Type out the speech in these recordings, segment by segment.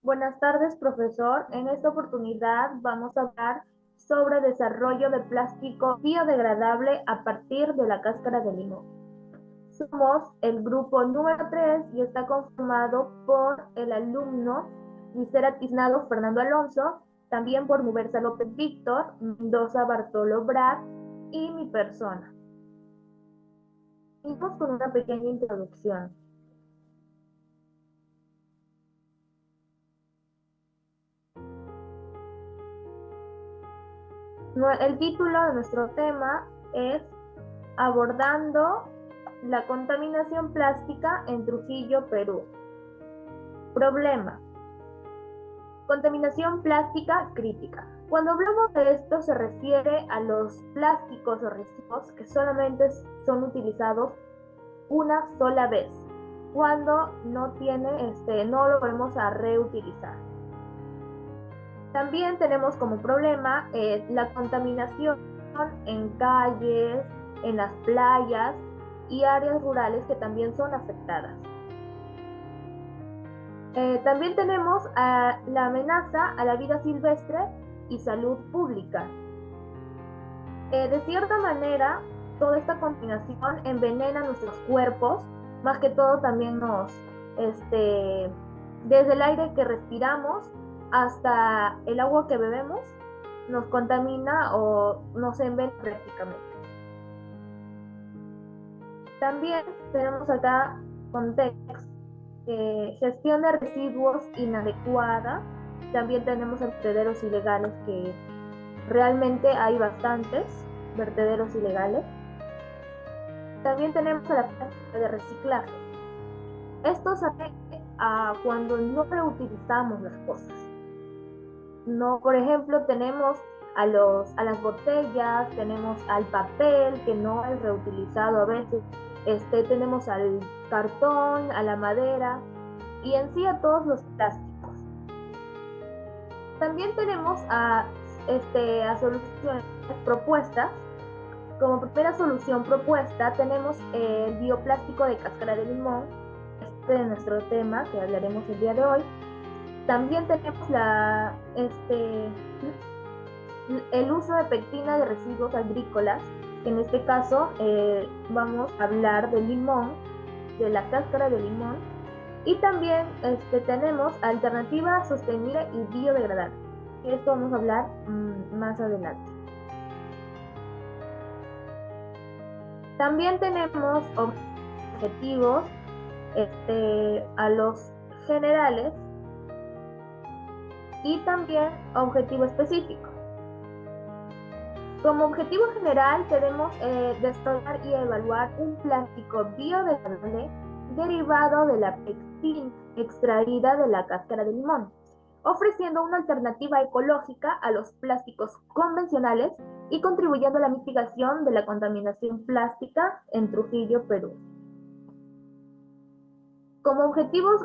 Buenas tardes, profesor. En esta oportunidad vamos a hablar sobre desarrollo de plástico biodegradable a partir de la cáscara de limón. Somos el grupo número 3 y está conformado por el alumno Gisela Tiznado Fernando Alonso, también por Mubersa López Víctor, Mendoza Bartolo Brad y mi persona. Vamos con una pequeña introducción. El título de nuestro tema es Abordando la contaminación plástica en Trujillo, Perú. Problema. Contaminación plástica crítica. Cuando hablamos de esto se refiere a los plásticos o residuos que solamente son utilizados una sola vez, cuando no lo volvemos a reutilizar. También tenemos como problema la contaminación en calles, en las playas y áreas rurales que también son afectadas. También tenemos la amenaza a la vida silvestre y salud pública. De cierta manera, toda esta contaminación envenena nuestros cuerpos, más que todo también desde el aire que respiramos hasta el agua que bebemos, nos contamina o nos envenena prácticamente. También tenemos acá contexto, gestión de residuos inadecuada. También tenemos vertederos ilegales, que realmente hay bastantes vertederos ilegales. También tenemos a la práctica de reciclaje. Esto se hace cuando no reutilizamos las cosas. No, por ejemplo, tenemos a las botellas, tenemos al papel que no es reutilizado a veces, tenemos al cartón, a la madera y en sí a todos los plásticos. También tenemos a soluciones propuestas. Como primera solución propuesta tenemos el bioplástico de cáscara de limón, de nuestro tema que hablaremos el día de hoy. También tenemos el uso de pectina de residuos agrícolas, que en este caso vamos a hablar del limón, de la cáscara de limón. Y también tenemos alternativa sostenible y biodegradable. Esto vamos a hablar más adelante. También tenemos objetivos a los generales y también objetivo específico. Como objetivo general tenemos desarrollar y evaluar un plástico biodegradable derivado de la pectina extraída de la cáscara de limón, ofreciendo una alternativa ecológica a los plásticos convencionales y contribuyendo a la mitigación de la contaminación plástica en Trujillo, Perú. Como objetivos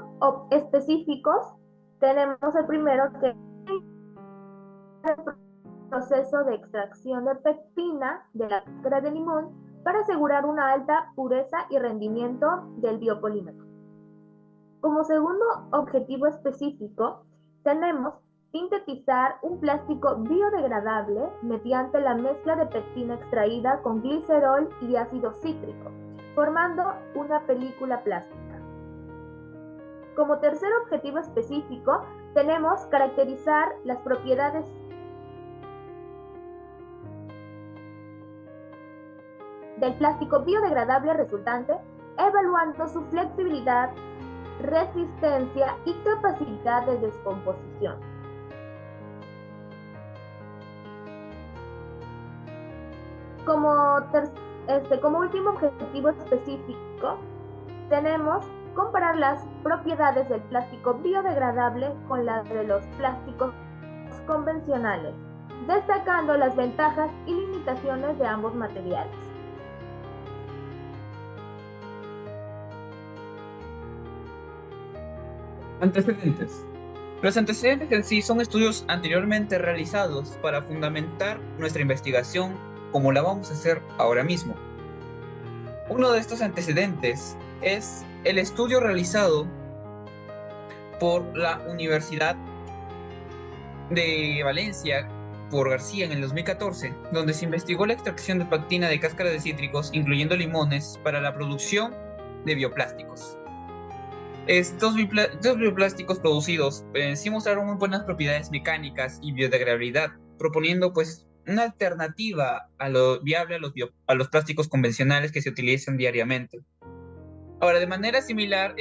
específicos tenemos el primero, que es el proceso de extracción de pectina de la cáscara de limón para asegurar una alta pureza y rendimiento del biopolímero. Como segundo objetivo específico tenemos sintetizar un plástico biodegradable mediante la mezcla de pectina extraída con glicerol y ácido cítrico, formando una película plástica. Como tercer objetivo específico tenemos caracterizar las propiedades del plástico biodegradable resultante, evaluando su flexibilidad, resistencia y capacidad de descomposición. Como último objetivo específico tenemos comparar las propiedades del plástico biodegradable con las de los plásticos convencionales, destacando las ventajas y limitaciones de ambos materiales. Antecedentes. Los antecedentes en sí son estudios anteriormente realizados para fundamentar nuestra investigación como la vamos a hacer ahora mismo. Uno de estos antecedentes es el estudio realizado por la Universidad de Valencia, por García en el 2014, donde se investigó la extracción de pectina de cáscaras de cítricos, incluyendo limones, para la producción de bioplásticos. Estos bioplásticos producidos sí mostraron muy buenas propiedades mecánicas y biodegradabilidad, proponiendo pues una alternativa a lo viable a los plásticos convencionales que se utilizan diariamente. Ahora, de manera similar,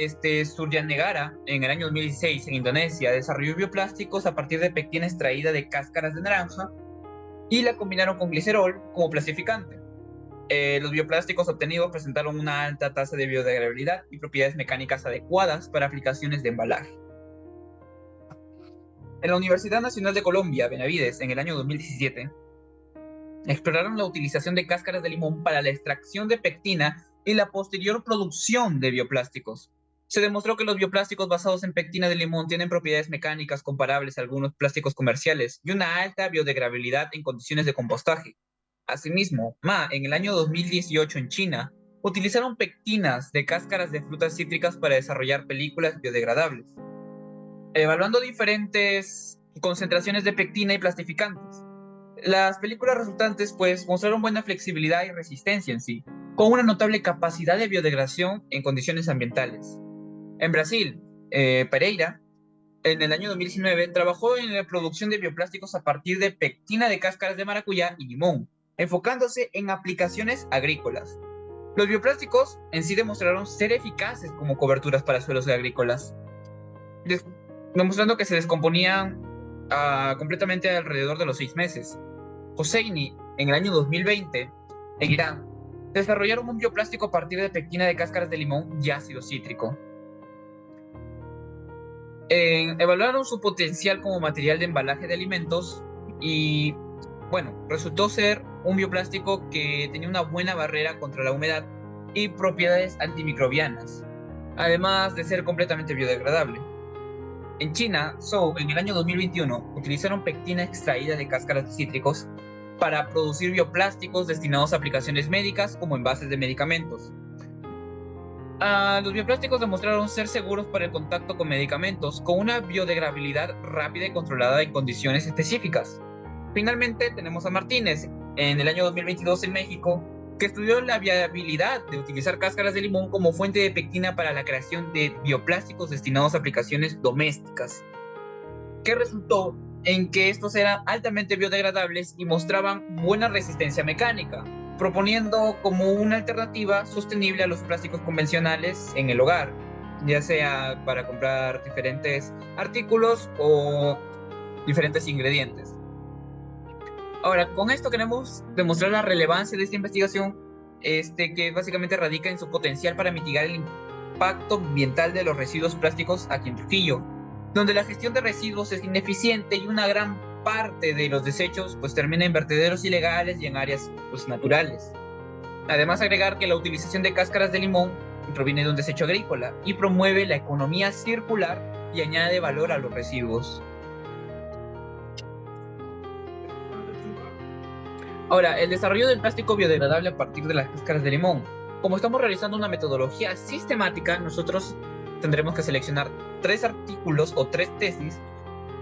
Surya Negara, en el año 2016 en Indonesia, desarrolló bioplásticos a partir de pectina extraída de cáscaras de naranja y la combinaron con glicerol como plastificante. Los bioplásticos obtenidos presentaron una alta tasa de biodegradabilidad y propiedades mecánicas adecuadas para aplicaciones de embalaje. En la Universidad Nacional de Colombia, Benavides, en el año 2017, exploraron la utilización de cáscaras de limón para la extracción de pectina y la posterior producción de bioplásticos. Se demostró que los bioplásticos basados en pectina de limón tienen propiedades mecánicas comparables a algunos plásticos comerciales y una alta biodegradabilidad en condiciones de compostaje. Asimismo, en el año 2018 en China, utilizaron pectinas de cáscaras de frutas cítricas para desarrollar películas biodegradables, evaluando diferentes concentraciones de pectina y plastificantes. Las películas resultantes pues mostraron buena flexibilidad y resistencia en sí, con una notable capacidad de biodegradación en condiciones ambientales. En Brasil, Pereira, en el año 2019, trabajó en la producción de bioplásticos a partir de pectina de cáscaras de maracuyá y limón, enfocándose en aplicaciones agrícolas. Los bioplásticos en sí demostraron ser eficaces como coberturas para suelos agrícolas, demostrando que se descomponían completamente alrededor de los 6 meses. Hosseini, en el año 2020, en Irán, desarrollaron un bioplástico a partir de pectina de cáscaras de limón y ácido cítrico. Evaluaron su potencial como material de embalaje de alimentos y, bueno, resultó ser un bioplástico que tenía una buena barrera contra la humedad y propiedades antimicrobianas, además de ser completamente biodegradable. En China, Zhou, en el año 2021, utilizaron pectina extraída de cáscaras de cítricos para producir bioplásticos destinados a aplicaciones médicas como envases de medicamentos. Los bioplásticos demostraron ser seguros para el contacto con medicamentos, con una biodegradabilidad rápida y controlada en condiciones específicas. Finalmente, tenemos a Martínez, en el año 2022 en México, que estudió la viabilidad de utilizar cáscaras de limón como fuente de pectina para la creación de bioplásticos destinados a aplicaciones domésticas, que resultó en que estos eran altamente biodegradables y mostraban buena resistencia mecánica, proponiendo como una alternativa sostenible a los plásticos convencionales en el hogar, ya sea para comprar diferentes artículos o diferentes ingredientes. Ahora, con esto queremos demostrar la relevancia de esta investigación, que básicamente radica en su potencial para mitigar el impacto ambiental de los residuos plásticos aquí en Trujillo, donde la gestión de residuos es ineficiente y una gran parte de los desechos pues termina en vertederos ilegales y en áreas pues naturales. Además, agregar que la utilización de cáscaras de limón proviene de un desecho agrícola y promueve la economía circular y añade valor a los residuos. Ahora, el desarrollo del plástico biodegradable a partir de las cáscaras de limón. Como estamos realizando una metodología sistemática, nosotros tendremos que seleccionar 3 artículos o 3 tesis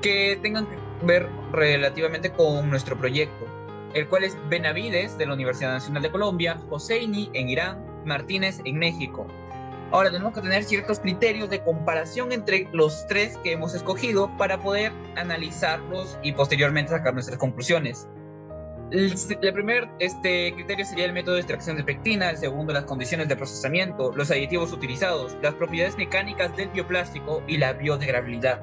que tengan que ver relativamente con nuestro proyecto, el cual es Benavides de la Universidad Nacional de Colombia, Hosseini en Irán, Martínez en México. Ahora tenemos que tener ciertos criterios de comparación entre los 3 que hemos escogido para poder analizarlos y posteriormente sacar nuestras conclusiones. El primer criterio sería el método de extracción de pectina, el segundo las condiciones de procesamiento, los aditivos utilizados, las propiedades mecánicas del bioplástico y la biodegradabilidad.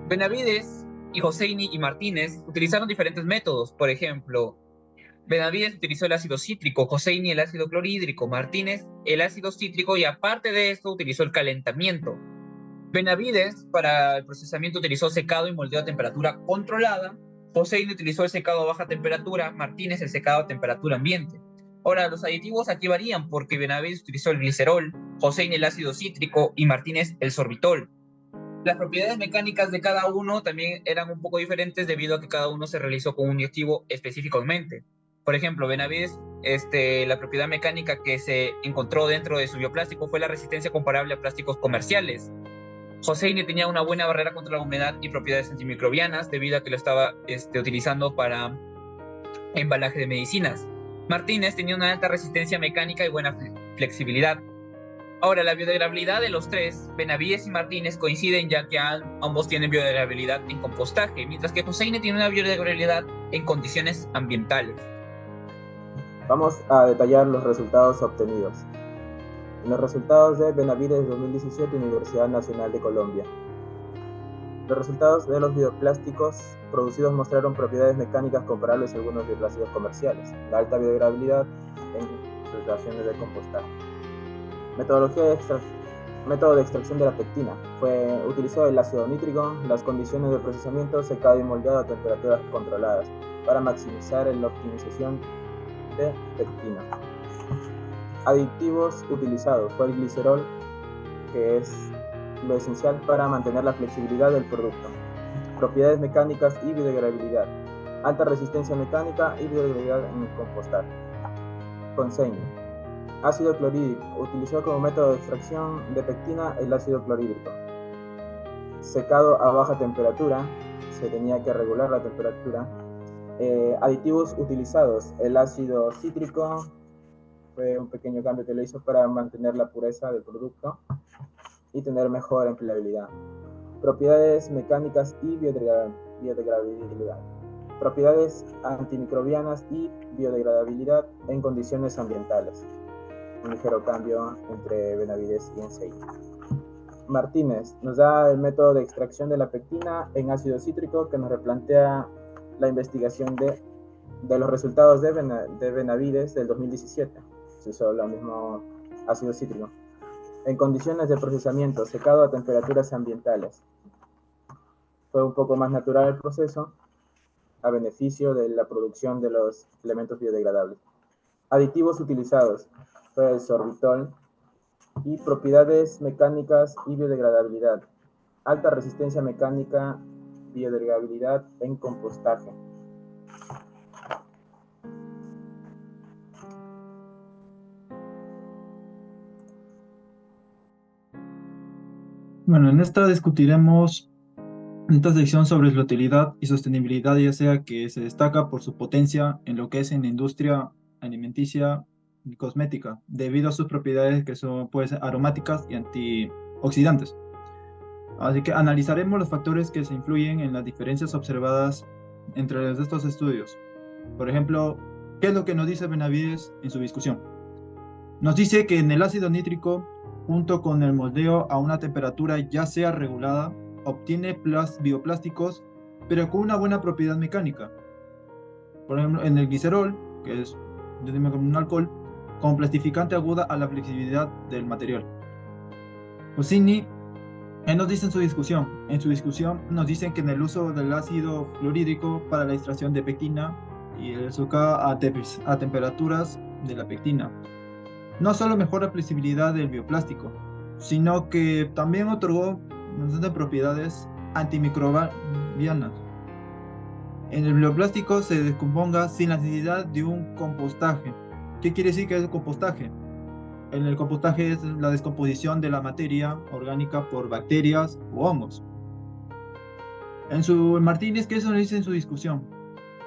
Benavides y Hosseini y Martínez utilizaron diferentes métodos. Por ejemplo, Benavides utilizó el ácido cítrico, Hosseini el ácido clorhídrico, Martínez el ácido cítrico y aparte de esto utilizó el calentamiento. Benavides para el procesamiento utilizó secado y moldeo a temperatura controlada, Hosseini utilizó el secado a baja temperatura, Martínez el secado a temperatura ambiente. Ahora, los aditivos aquí varían porque Benavides utilizó el glicerol, Hosseini el ácido cítrico y Martínez el sorbitol. Las propiedades mecánicas de cada uno también eran un poco diferentes debido a que cada uno se realizó con un activo específicamente. Por ejemplo, Benavides, la propiedad mecánica que se encontró dentro de su bioplástico fue la resistencia comparable a plásticos comerciales. Hosseini tenía una buena barrera contra la humedad y propiedades antimicrobianas debido a que lo estaba utilizando para embalaje de medicinas. Martínez tenía una alta resistencia mecánica y buena flexibilidad. Ahora, la biodegradabilidad de los tres, Benavides y Martínez, coinciden ya que ambos tienen biodegradabilidad en compostaje, mientras que Hosseini tiene una biodegradabilidad en condiciones ambientales. Vamos a detallar los resultados obtenidos. En los resultados de Benavides 2017, Universidad Nacional de Colombia. Los resultados de los bioplásticos producidos mostraron propiedades mecánicas comparables a algunos bioplásticos comerciales, la alta biodegradabilidad en sus relaciones de compostaje. Método de extracción de la pectina. Fue utilizado el ácido nítrico, las condiciones de procesamiento, secado y moldeado a temperaturas controladas para maximizar la optimización de pectina. Aditivos utilizados fue el glicerol, que es lo esencial para mantener la flexibilidad del producto. Propiedades mecánicas y biodegradabilidad. Alta resistencia mecánica y biodegradabilidad en el compostaje. Consejo. Ácido clorhídrico. Utilizó como método de extracción de pectina el ácido clorhídrico. Secado a baja temperatura. Se tenía que regular la temperatura. Aditivos utilizados. El ácido cítrico. Fue un pequeño cambio que le hizo para mantener la pureza del producto y tener mejor empleabilidad. Propiedades mecánicas y biodegradabilidad. Propiedades antimicrobianas y biodegradabilidad en condiciones ambientales. Un ligero cambio entre Benavides y Hosseini. Martínez nos da el método de extracción de la pectina en ácido cítrico que nos replantea la investigación de los resultados de Benavides del 2017. Se usó lo mismo ácido cítrico. En condiciones de procesamiento, secado a temperaturas ambientales. Fue un poco más natural el proceso, a beneficio de la producción de los elementos biodegradables. Aditivos utilizados fue el sorbitol y propiedades mecánicas y biodegradabilidad. Alta resistencia mecánica, biodegradabilidad en compostaje. Bueno, en esta discutiremos esta sección sobre la utilidad y sostenibilidad, ya sea que se destaca por su potencia en lo que es en la industria alimenticia y cosmética, debido a sus propiedades que son pues, aromáticas y antioxidantes. Así que analizaremos los factores que se influyen en las diferencias observadas entre estos estudios. Por ejemplo, ¿qué es lo que nos dice Benavides en su discusión? Nos dice que en el ácido nítrico, junto con el moldeo a una temperatura ya sea regulada, obtiene bioplásticos, pero con una buena propiedad mecánica. Por ejemplo, en el glicerol, que es un alcohol, como plastificante aguda a la flexibilidad del material. Hosseini, él nos dice en su discusión nos dicen que en el uso del ácido clorhídrico para la extracción de pectina y el secado a temperaturas de la pectina, no solo mejora la flexibilidad del bioplástico, sino que también otorgó propiedades antimicrobianas. En el bioplástico se descomponga sin la necesidad de un compostaje. ¿Qué quiere decir que es un compostaje? En el compostaje es la descomposición de la materia orgánica por bacterias o hongos. Martínez, ¿qué eso nos dice en su discusión?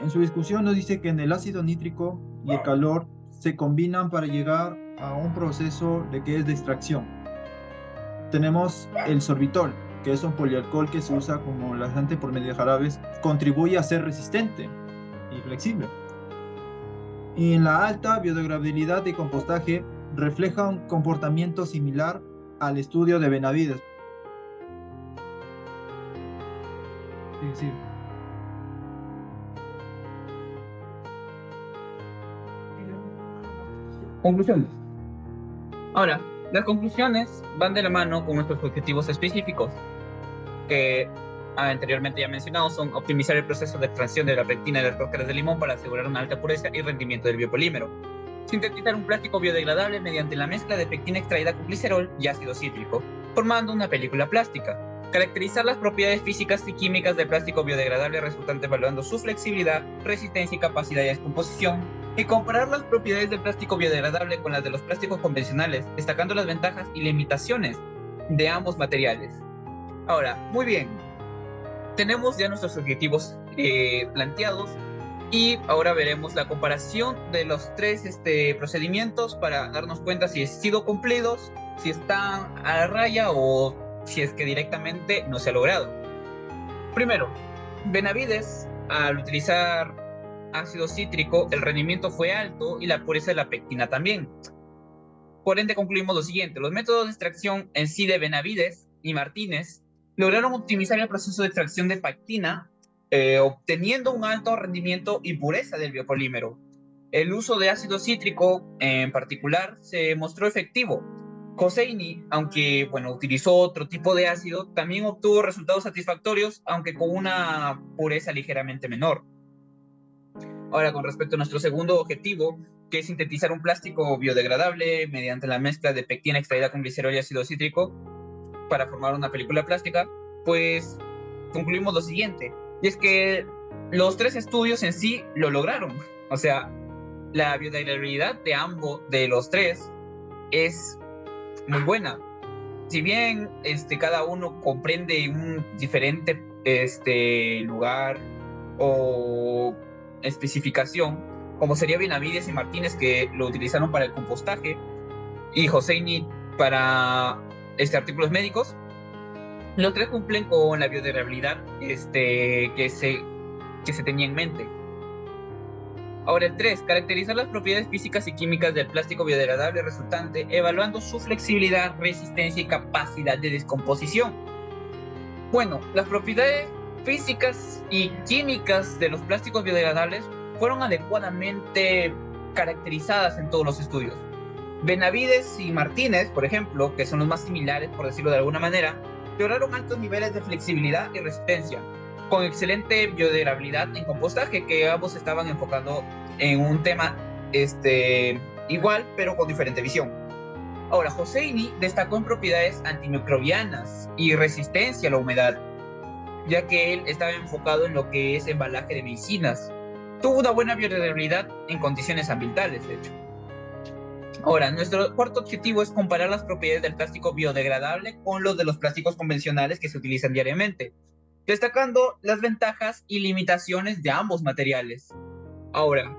En su discusión nos dice que en el ácido nítrico y el calor se combinan para llegar a un proceso de extracción. Tenemos el sorbitol, que es un polialcohol que se usa como laxante por medio de jarabes, contribuye a ser resistente y flexible. Y en la alta biodegradabilidad de compostaje refleja un comportamiento similar al estudio de Benavides. Sí. Conclusiones. Ahora, las conclusiones van de la mano con nuestros objetivos específicos, que anteriormente ya mencionados son optimizar el proceso de extracción de la pectina de las cáscaras de limón para asegurar una alta pureza y rendimiento del biopolímero, sintetizar un plástico biodegradable mediante la mezcla de pectina extraída con glicerol y ácido cítrico, formando una película plástica, caracterizar las propiedades físicas y químicas del plástico biodegradable resultante evaluando su flexibilidad, resistencia y capacidad de descomposición, y comparar las propiedades del plástico biodegradable con las de los plásticos convencionales, destacando las ventajas y limitaciones de ambos materiales. Ahora, muy bien, tenemos ya nuestros objetivos planteados y ahora veremos la comparación de los tres procedimientos para darnos cuenta si han sido cumplidos, si están a la raya o si es que directamente no se ha logrado. Primero, Benavides, al utilizar ácido cítrico, el rendimiento fue alto y la pureza de la pectina también. Por ende, concluimos lo siguiente: los métodos de extracción en sí de Benavides y Martínez lograron optimizar el proceso de extracción de pectina, obteniendo un alto rendimiento y pureza del biopolímero. El uso de ácido cítrico, en particular, se mostró efectivo. Hosseini, aunque bueno, utilizó otro tipo de ácido, también obtuvo resultados satisfactorios, aunque con una pureza ligeramente menor. Ahora, con respecto a nuestro segundo objetivo, que es sintetizar un plástico biodegradable mediante la mezcla de pectina extraída con glicerol y ácido cítrico para formar una película plástica, pues concluimos lo siguiente, y es que los tres estudios en sí lo lograron. O sea, la biodegradabilidad de los tres es muy buena. Si bien cada uno comprende un diferente lugar o especificación, como sería Benavides y Martínez, que lo utilizaron para el compostaje, y Hosseini para artículos médicos, los tres cumplen con la biodegradabilidad que se tenía en mente. Ahora, el 3, caracterizar las propiedades físicas y químicas del plástico biodegradable resultante, evaluando su flexibilidad, resistencia y capacidad de descomposición. Bueno, las propiedades físicas y químicas de los plásticos biodegradables fueron adecuadamente caracterizadas en todos los estudios. Benavides y Martínez, por ejemplo, que son los más similares, por decirlo de alguna manera, lograron altos niveles de flexibilidad y resistencia, con excelente biodegradabilidad en compostaje, que ambos estaban enfocando en un tema igual, pero con diferente visión. Ahora, Hosseini destacó en propiedades antimicrobianas y resistencia a la humedad, ya que él estaba enfocado en lo que es embalaje de medicinas. Tuvo una buena biodegradabilidad en condiciones ambientales, de hecho. Ahora, nuestro cuarto objetivo es comparar las propiedades del plástico biodegradable con los de los plásticos convencionales que se utilizan diariamente, destacando las ventajas y limitaciones de ambos materiales. Ahora,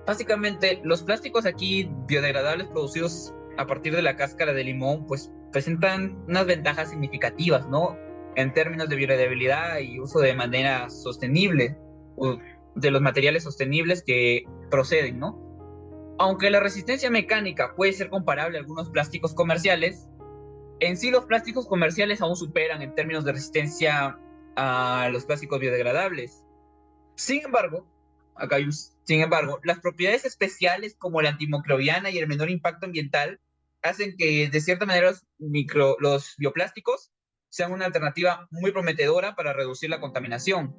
básicamente, los plásticos aquí biodegradables producidos a partir de la cáscara de limón, pues presentan unas ventajas significativas, ¿no? En términos de biodegradabilidad y uso de manera sostenible, de los materiales sostenibles que proceden, ¿no? Aunque la resistencia mecánica puede ser comparable a algunos plásticos comerciales, en sí los plásticos comerciales aún superan en términos de resistencia a los plásticos biodegradables. Sin embargo, las propiedades especiales como la antimicrobiana y el menor impacto ambiental hacen que de cierta manera los bioplásticos sean una alternativa muy prometedora para reducir la contaminación,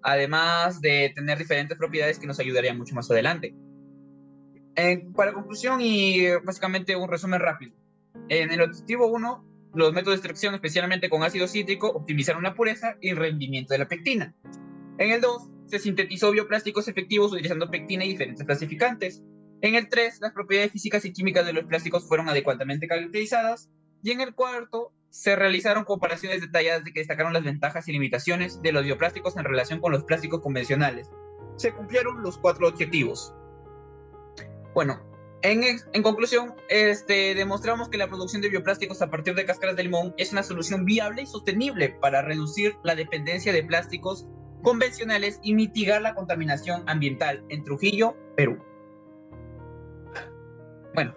además de tener diferentes propiedades que nos ayudarían mucho más adelante. Para conclusión y básicamente un resumen rápido. En el objetivo 1, los métodos de extracción, especialmente con ácido cítrico, optimizaron la pureza y el rendimiento de la pectina. En el 2, se sintetizó bioplásticos efectivos utilizando pectina y diferentes clasificantes. En el 3, las propiedades físicas y químicas de los plásticos fueron adecuadamente caracterizadas. Y en el 4, se realizaron comparaciones detalladas que destacaron las ventajas y limitaciones de los bioplásticos en relación con los plásticos convencionales. Se cumplieron los 4 objetivos. Bueno, en conclusión, demostramos que la producción de bioplásticos a partir de cáscaras de limón es una solución viable y sostenible para reducir la dependencia de plásticos convencionales y mitigar la contaminación ambiental en Trujillo, Perú. Bueno,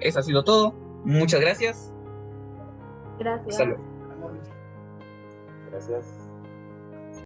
eso ha sido todo. Muchas gracias. Gracias. Hasta luego. Gracias.